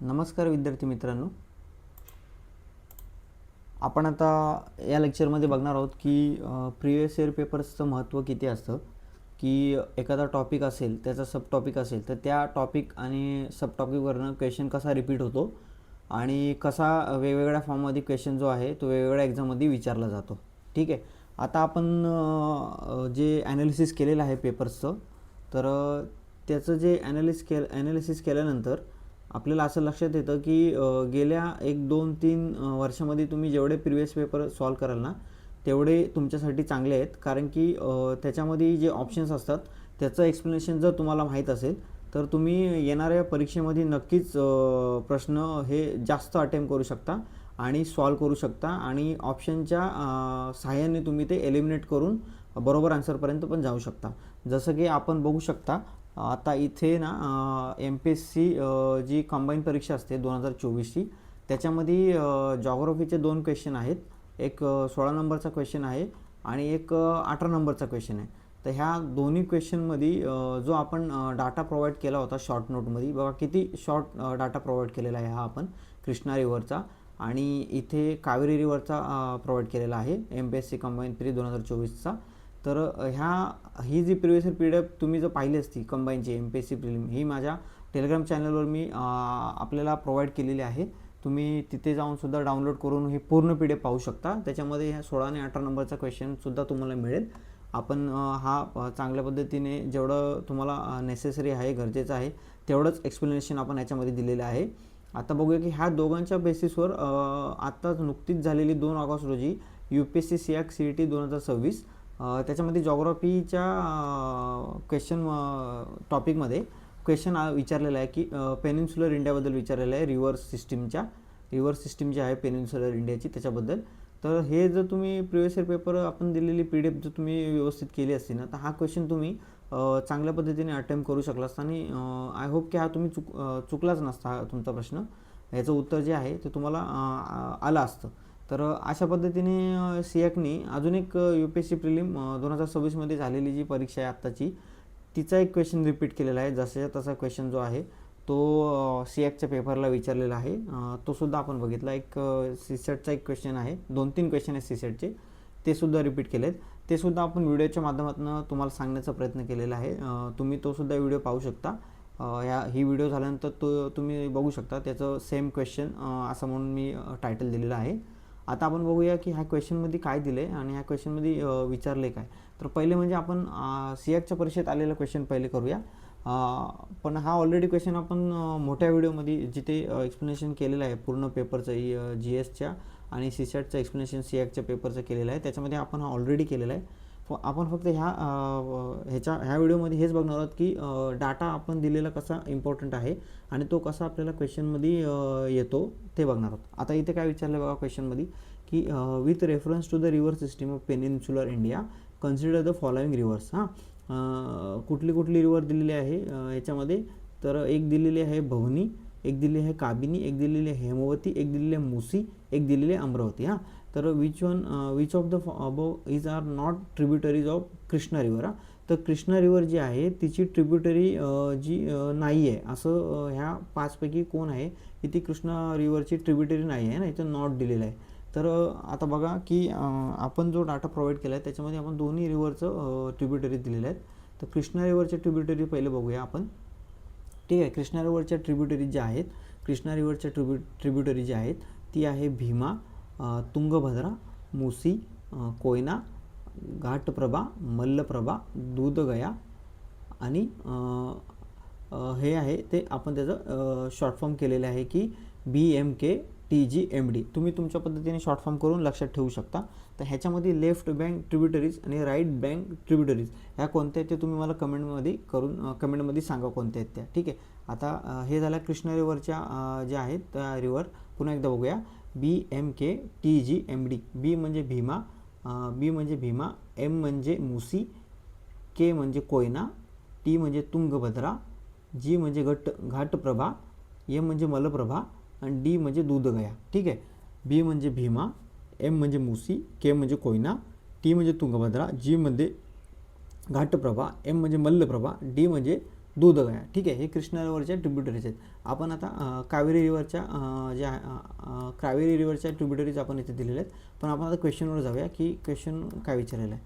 नमस्कार विद्यार्थी मित्रांनो, आपण आता या लेक्चरमध्ये बघणार आहोत की प्रिवियस इयर पेपर्सचं महत्त्व किती असतं. की एखादा टॉपिक असेल, त्याचा सब टॉपिक असेल, तर त्या टॉपिक आणि सब टॉपिकवरनं क्वेश्चन कसा रिपीट होतो आणि कसा वेगवेगळ्या फॉर्ममध्ये क्वेश्चन जो आहे तो वेगवेगळ्या एक्झाममध्ये विचारला जातो. ठीक आहे. आता आपण जे ॲनालिसिस केलेलं आहे पेपर्सचं, तर त्याचं जे ॲनालिसिस केल्यानंतर आपल्याला असं लक्षात येतं की गेल्या 1-2-3 वर्षामध्ये तुम्ही जेवढे प्रिवियस पेपर सॉल्व कराल ना, तेवढे तुमच्यासाठी चांगले आहेत. कारण की त्याच्यामध्ये जे ऑप्शन्स असतात त्याचं एक्सप्लेनेशन जर तुम्हाला माहीत असेल तर तुम्ही येणाऱ्या परीक्षेमध्ये नक्कीच प्रश्न हे जास्त अटेम्प्ट करू शकता आणि सॉल्व करू शकता आणि ऑप्शनच्या सहाय्याने तुम्ही ते एलिमिनेट करून बरोबर आन्सरपर्यंत पण जाऊ शकता. जसं की आपण बघू शकता आता इथे ना MPSC जी कंबाईन परीक्षा असते 2024ची, त्याच्यामध्ये जॉग्राफीचे 2 क्वेश्चन आहेत. एक 16 नंबरचा क्वेश्चन आहे आणि एक 18 नंबरचा क्वेश्चन आहे. तर ह्या दोन्ही क्वेश्चनमध्ये जो आपण डाटा प्रोव्हाइड केला होता शॉर्ट नोटमध्ये, बघा किती शॉर्ट डाटा प्रोव्हाइड केलेला आहे हा आपण कृष्णा रिव्हरचा आणि इथे कावेरी रिव्हरचा प्रोव्हाइड केलेला आहे MPSC कंबाईन प्री 2024चा. तर ही जी प्रिवियस इयर PDF तुम्ही जर पाहिली असती कंबाईनची MPSC प्रिलिम, ही माझ्या टेलिग्राम चॅनलवर मी आपल्याला प्रोव्हाइड केलेली आहे. तुम्ही तिथे जाऊन सुद्धा डाउनलोड करून ही पूर्ण PDF पाहू शकता. त्याच्यामध्ये ह्या 16 आणि 18 नंबरचा क्वेश्चनसुद्धा तुम्हाला मिळेल. आपण हा चांगल्या पद्धतीने जेवढं तुम्हाला नेसेसरी आहे, गरजेचं आहे, तेवढंच एक्सप्लेनेशन आपण याच्यामध्ये दिलेलं आहे. आता बघूया की ह्या दोघांच्या बेसिसवर आत्ताच नुकतीच झालेली 2 ऑगस्ट रोजी UPSC SEAC CET 2026 त्याच्यामध्ये जॉग्राफीच्या क्वेश्चन टॉपिकमध्ये क्वेश्चन विचारलेला आहे की पेनिन्सुलर इंडियाबद्दल विचारलेलं आहे. रिव्हर सिस्टीम जी आहे पेनिन्सुलर इंडियाची त्याच्याबद्दल. तर हे जर तुम्ही प्रिवियस इयर पेपर आपण दिलेली PDF जर तुम्ही व्यवस्थित केली असती ना, तर हा क्वेश्चन तुम्ही चांगल्या पद्धतीने अटेम्प्ट करू शकला असता आणि आय होप की हा तुम्ही चुकलाच नसता. हा तुमचा प्रश्न, याचं उत्तर जे आहे ते तुम्हाला आलं असतं. तर अशा पद्धतीने सियाकनी अजून एक UPSC प्रिलिम 2026मध्ये झालेली जी परीक्षा आहे आत्ताची, तिचा एक क्वेश्चन रिपीट केलेला आहे. जसाच्या तसा क्वेश्चन जो आहे तो सियाकच्या पेपरला विचारलेला आहे. तो सुद्धा आपण बघितला. एक सीसेटचा एक क्वेश्चन आहे, 2-3 क्वेश्चन आहेत सीसेटचे, ते सुद्धा रिपीट केलेत. ते सुद्धा आपण व्हिडिओच्या माध्यमातून तुम्हाला सांगण्याचा प्रयत्न केलेला आहे. तुम्ही तो सुद्धा व्हिडिओ पाहू शकता. ही व्हिडिओ झाल्यानंतर तो तुम्ही बघू शकता. त्याचं सेम क्वेश्चन असं म्हणून मी टायटल दिलेलं आहे. आता आपण बघूया की ह्या क्वेश्चनमध्ये काय दिलं आहे आणि ह्या क्वेश्चनमध्ये विचारले काय. तर पहिले म्हणजे आपण सियाकच्या परीक्षेत आलेला क्वेश्चन पहिले करूया. पण हा ऑलरेडी क्वेश्चन आपण मोठ्या व्हिडिओमध्ये जिथे एक्सप्लेनेशन केलेलं आहे पूर्ण पेपरचं, GSच्या आणि सीसेटचं एक्सप्लेनेशन सियाकच्या पेपरचं केलेलं आहे. त्याच्यामध्ये आपण हा ऑलरेडी केलेला आहे. आपण फक्त ह्या व्हिडिओमध्ये हेच बघणार आहोत की डाटा आपण दिलेला कसा इम्पॉर्टंट आहे आणि तो कसा आपल्याला क्वेश्चनमध्ये येतो ते बघणार आहोत. आता इथे काय विचारलं बघा क्वेश्चनमध्ये की with reference to the river system of peninsular India consider the following rivers. कुठली रिव्हर दिलेली आहे याच्यामध्ये, तर एक दिलेली आहे भवनी, एक दिलेली आहे काबिनी, एक दिलेली आहे हेमवती, एक दिलेली आहे मुसी, एक दिलेली आहे अमरावती. तर which of the above is are not tributaries of Krishna river. तर कृष्णा रिव्हर जी आहे तिची ट्रिब्युटरी जी नाही आहे, असं ह्या 5पैकी कोण आहे की ती कृष्णा रिव्हरची ट्रिब्युटरी नाही आहे ना, इथं नॉट दिलेलं आहे. तर आता बघा की आपण जो डाटा प्रोव्हाइड केला आहे त्याच्यामध्ये आपण दोन्ही रिव्हरचं ट्रिब्युटरी दिलेले आहेत. तर कृष्णा रिव्हरच्या ट्रिब्युटरी पहिले बघूया आपण. ठीक आहे. कृष्णा रिव्हरच्या ट्रिब्युटरी ज्या आहेत, कृष्णा रिव्हरच्या ट्रिब्युटरी जी आहेत ती आहे भीमा, तुंगभद्रा, मुसी, कोयना, घाटप्रभा, मल्लप्रभा, दूधगया आणि हे आहे ते आपण त्याचं शॉर्ट फॉर्म केलेलं आहे की BMKTGMD. तुम्ही तुमच्या पद्धतीने शॉर्ट फॉर्म करून लक्षात ठेवू शकता. तर ह्याच्यामध्ये लेफ्ट बँक ट्रिब्युटरीज आणि राईट बँक ट्रिब्युटरीज ह्या कोणत्या आहेत ते तुम्ही मला कमेंटमध्ये सांगा कोणत्या आहेत त्या. ठीक आहे. आता हे झाल्या कृष्णा रिव्हरच्या ज्या आहेत त्या रिव्हर. पुन्हा एकदा बघूया. BMKTGMD. बी म्हणजे भीमा, M म्हणजे मुसी, K म्हणजे कोयना, T म्हणजे तुंगभद्रा, G म्हणजे घाटप्रभा, M म्हणजे मलप्रभा आणि D म्हणजे दूधगया. ठीक आहे. B म्हणजे भीमा, M म्हणजे मुसी, K म्हणजे कोयना, T म्हणजे तुंगभद्रा, G म्हणजे घाटप्रभा, M म्हणजे मल्लप्रभा, D म्हणजे दूधगया, ठीक आहे. हे कृष्णा रिव्हरच्या ट्रिब्युटरीज आहेत. आपण आता कावेरी रिव्हरच्या ज्या कावेरी रिव्हरच्या ट्रिब्युटरीज आपण इथे दिलेल्या आहेत. पण आपण आता क्वेश्चनवर जाऊया की क्वेश्चन काय विचारलेलं आहे.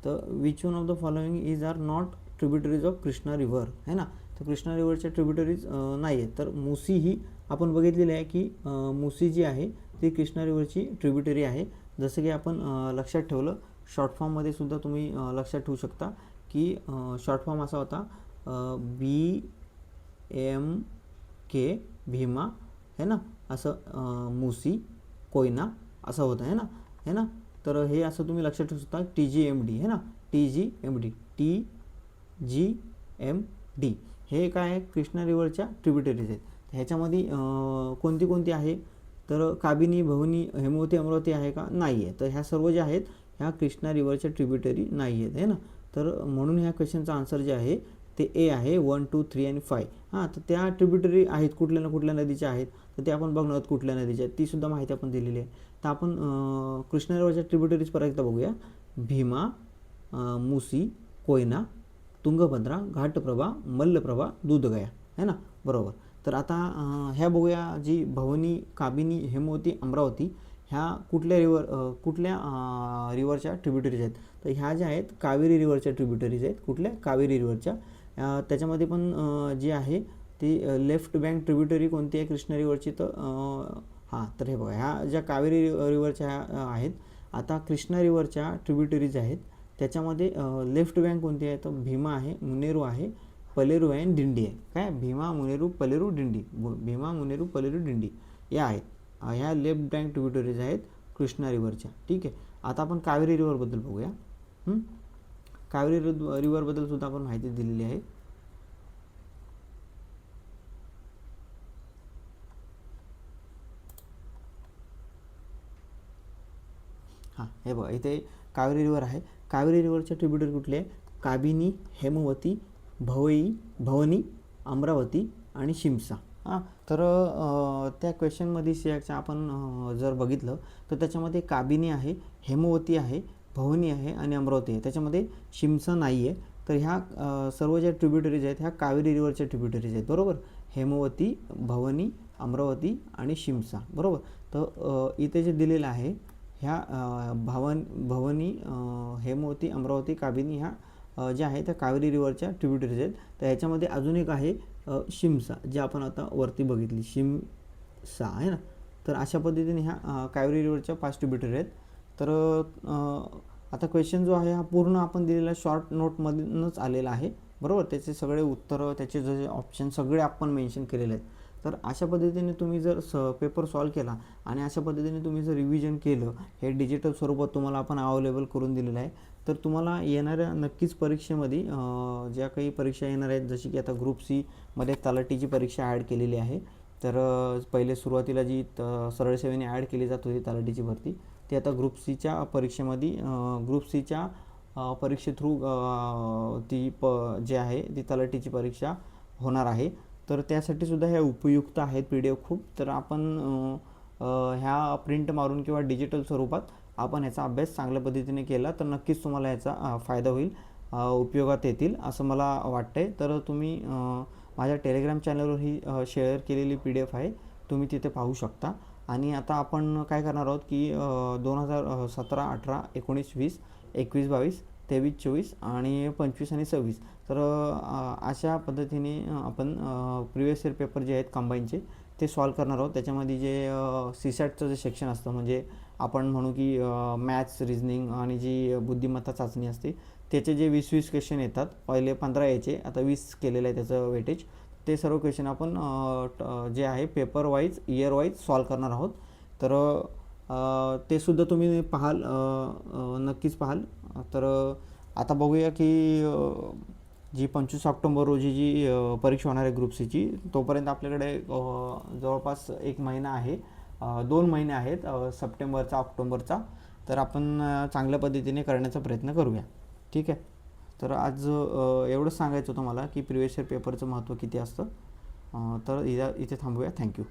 तर which one of the following is are not tributaries of Krishna river, है ना. तर कृष्णा रिव्हरच्या ट्रिब्युटरीज नाही आहेत. तर मुसी ही आपण बघितलेली आहे की मुसी जी आहे ती कृष्णा रिव्हरची ट्रिब्युटरी आहे. जसं की आपण लक्षात ठेवलं, शॉर्ट फॉर्ममध्ये सुद्धा तुम्ही लक्षात ठेवू शकता की शॉर्ट फॉर्म असा होता BMK भीमा, है ना. असं मुसी कोयना असं होतं, है ना. तर हे असं तुम्ही लक्षात ठेवू शकता. TGMD, है ना. TGMD हे काय आहे, कृष्णा रिव्हरच्या ट्रिब्युटरीज आहेत. ह्याच्यामध्ये कोणती कोणती आहे, तर काबिनी, भवनी, हेमवती, अमरावती आहे का, नाही आहे. तर ह्या सर्व ज्या आहेत ह्या कृष्णा रिव्हरच्या ट्रिब्युटरी नाही आहेत, है ना. तर म्हणून ह्या क्वेश्चनचा आन्सर जे आहे ते ए आहे. 1, 2, 3 आणि 5. हां, तर त्या ट्रिब्युटरी आहेत कुठल्या ना कुठल्या नदीच्या आहेत. तर ते आपण बघणार आहोत कुठल्या नदीच्या आहेत, ती सुद्धा माहिती आपण दिलेली आहे. तर आपण कृष्णा रिव्हरच्या ट्रिब्युटरीज परत एकदा बघूया. भीमा, मुसी, कोयना, तुंगभद्रा, घाटप्रभा, मल्लप्रभा, दूधगया, है ना. बरोबर. तर आता ह्या बघूया, जी भवनी, काबिनी, हेमवती, अमरावती ह्या कुठल्या रिव्हरच्या ट्रिब्युटरीज आहेत. तर ह्या ज्या आहेत कावेरी रिव्हरच्या ट्रिब्युटरीज आहेत. कुठल्या, कावेरी रिव्हरच्या. त्याच्यामध्ये पण जी आहे ती लेफ्ट बँक ट्रिब्युटरी कोणती आहे कृष्णा रिव्हरची, तर हां, तर हे बघा, ह्या ज्या कावेरी रिव्हरच्या आहेत. आता कृष्णा रिव्हरच्या ट्रिब्युटरीज आहेत त्याच्यामध्ये लेफ्ट बँक कोणती आहे, तर भीमा आहे, मुनेरू आहे, पलेरू आहे आणि दिंडी आहे. काय, भीमा, मुनेरू, पलेरू, दिंडी. भीमा, मुनेरू, पलेरू, दिंडी या आहेत. ह्या लेफ्ट बँक ट्रिब्युटरीज आहेत कृष्णा रिव्हरच्या, ठीक आहे. आता आपण कावेरी रिव्हरबद्दल बघूया. कावेरी रिव्हरबद्दल सुद्धा आपण माहिती दिलेली आहे. हां, हे बघा, इथे कावेरी रिव्हर आहे. कावेरी रिव्हरच्या ट्रिब्युटरी कुठले आहे, काबिनी, हेमवती, भवनी, अमरावती आणि शिमसा. हां, तर त्या क्वेश्चनमध्ये याच्या आपण जर बघितलं तर त्याच्यामध्ये काबिनी आहे, हेमवती आहे, भवनी आहे आणि अमरावती आहे. त्याच्यामध्ये शिमसा नाही आहे. तर ह्या सर्व ज्या ट्रिब्युटरीज आहेत ह्या कावेरी रिव्हरच्या ट्रिब्युटरीज आहेत, बरोबर. हेमवती, भवनी, अमरावती आणि शिमसा, बरोबर. तर इथे जे दिलेलं आहे ह्या भवनी, हेमवती, अमरावती, काबिनी ह्या ज्या आहेत त्या कावेरी रिव्हरच्या ट्रिब्युटरीज आहेत. तर ह्याच्यामध्ये अजून एक आहे शिमसा, जे आपण आता वरती बघितली, शिमसा, आहे ना. तर अशा पद्धतीने ह्या कावेरी रिव्हरच्या 5 ट्रिब्युटरी आहेत. तर आता क्वेश्चन जो आहे हा पूर्ण आपण दिलेला शॉर्ट नोटमधूनच आलेला आहे, बरोबर. त्याचे सगळे उत्तरं, त्याचे जे ऑप्शन सगळे आपण मेन्शन केलेले आहेत. तर अशा पद्धतीने तुम्ही जर पेपर सॉल्व केला आणि अशा पद्धतीने तुम्ही जर रिव्हिजन केलं, हे डिजिटल स्वरूपात तुम्हाला आपण अवेलेबल करून दिलेलं आहे. तर तुम्हाला येणाऱ्या नक्कीच परीक्षेमध्ये ज्या काही परीक्षा येणार आहेत, जशी की आता ग्रुप सी मध्ये तलाठीची परीक्षा ॲड केलेली आहे. तर पहिले सुरुवातीला जी सरळ सेवेने ॲड केली जात होती तलाठीची भरती, ती आता ग्रुप सीच्या परीक्षेमध्ये ग्रुप सीच्या परीक्षे थ्रू जे आहे ती तलाठीची परीक्षा होणार आहे. तर त्यासाठी सुद्धा ह्या उपयुक्त आहेत PDF खूप. तर आपण ह्या प्रिंट मारून किंवा डिजिटल स्वरूपात आपण ह्याचा अभ्यास चांगल्या पद्धतीने केला तर नक्कीच तुम्हाला याचा फायदा होईल, उपयोगात येतील असं मला वाटतं आहे. तर तुम्ही माझ्या टेलिग्राम चॅनलवर ही शेअर केलेली PDF आहे, तुम्ही तिथे पाहू शकता. आणि आता आपण काय करणार आहोत की 2017, 18, 19, 20, 21, 22, 23, 24 आणि 25 आणि 26. तर अशा पद्धतीने आपण प्रिवियस इयर पेपर जे आहेत कंबाईनचे ते सॉल्व करणार आहोत. त्याच्यामध्ये जे CSATचं जे सेक्शन असतं, म्हणजे आपण म्हणू की मॅथ्स, रिजनिंग आणि जी बुद्धिमत्ता चाचणी असते त्याचे जे 20-20 क्वेश्चन येतात. पहिले 15 यायचे, आता 20 केलेलं आहे त्याचं वेटेज. ते सर्व क्वेश्चन आपण जे आहे paper wise, year wise solve करणार आहोत. तर ते सुद्धा तुम्ही पाहाल, नक्कीच पाहाल. तर आता बघूया की जी 25 ऑक्टोबर रोजी जी परीक्षा होणार आहे ग्रुप सीची, तोपर्यंत आपल्याकडे जवळपास 1 महिना आहे, 2 महिने आहेत, सप्टेंबरचा, ऑक्टोबरचा. तर आपण चांगल्या पद्धतीने करण्याचा प्रयत्न करूया, ठीक आहे. तर आज एवढंच सांगायचं होतं मला की प्रिवियस इयर पेपरचं महत्त्व किती असतं. तर इथे थांबूया. थँक्यू.